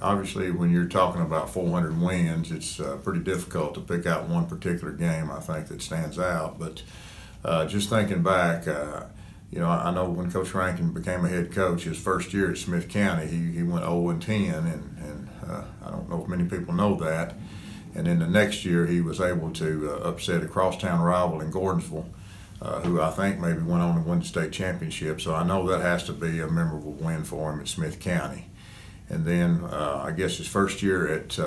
Obviously, when you're talking about 400 wins, it's pretty difficult to pick out one particular game, I think, that stands out. But just thinking back, I know when Coach Rankin became a head coach, his first year at Smith County, he went 0-10, and I don't know if many people know that. And then the next year, he was able to upset a crosstown rival in Gordonsville, who I think maybe went on to win the state championship. So I know that has to be a memorable win for him at Smith County. And then I guess his first year at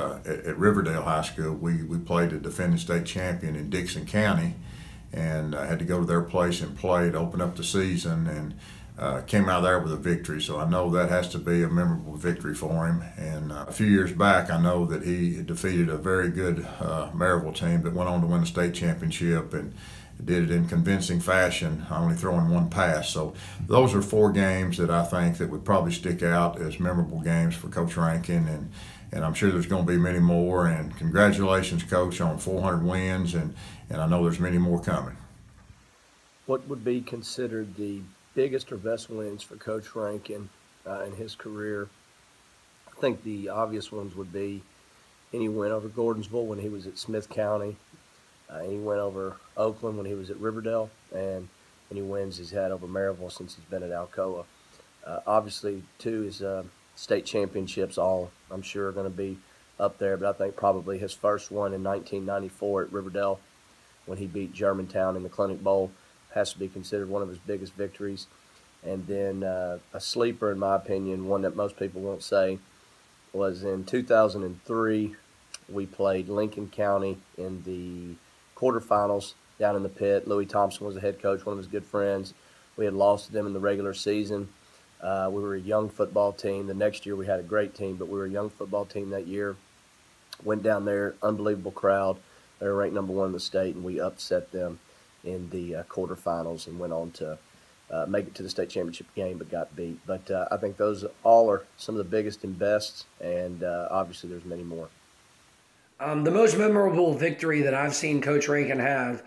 Riverdale High School, we played the defending state champion in Dixon County, and I had to go to their place and play to open up the season, and came out there with a victory. So I know that has to be a memorable victory for him. And a few years back, I know that he defeated a very good Maryville team that went on to win the state championship, and did it in convincing fashion, only throwing one pass. So those are 4 games that I think that would probably stick out as memorable games for Coach Rankin, and I'm sure there's going to be many more. And congratulations, Coach, on 400 wins, and I know there's many more coming. What would be considered the biggest or best wins for Coach Rankin in his career? I think the obvious ones would be any win over Gordonsville when he was at Smith County, any win over Oakland when he was at Riverdale, and any wins he's had over Maryville since he's been at Alcoa. Obviously, too, his state championships all, I'm sure, are going to be up there, but I think probably his first one in 1994 at Riverdale when he beat Germantown in the Clinic Bowl has to be considered one of his biggest victories. And then a sleeper, in my opinion, one that most people won't say, was in 2003. We played Lincoln County in the quarterfinals down in the pit. Louis Thompson was the head coach, one of his good friends. We had lost to them in the regular season. We were a young football team. The next year we had a great team, but we were a young football team that year. Went down there, unbelievable crowd. They were ranked #1 in the state, and we upset them in the quarterfinals and went on to make it to the state championship game, but got beat. But I think those all are some of the biggest and best, and obviously there's many more. The most memorable victory that I've seen Coach Rankin have,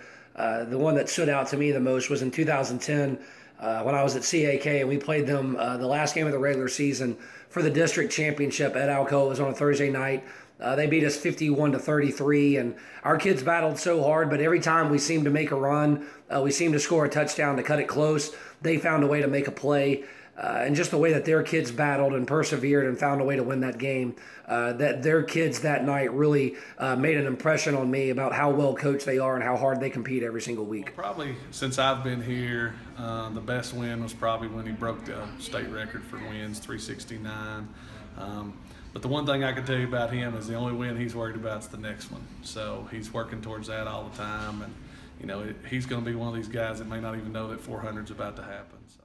the one that stood out to me the most, was in 2010 when I was at CAK, and we played them the last game of the regular season for the district championship at Alcoa. It was on a Thursday night. They beat us 51-33, and our kids battled so hard, but every time we seemed to make a run, we seemed to score a touchdown to cut it close. They found a way to make a play. And just the way that their kids battled and persevered and found a way to win that game, that their kids that night really made an impression on me about how well coached they are and how hard they compete every single week. Well, probably since I've been here, the best win was probably when he broke the state record for wins, 369. But the one thing I can tell you about him is the only win he's worried about is the next one. So he's working towards that all the time, and he's going to be one of these guys that may not even know that 400's about to happen. So.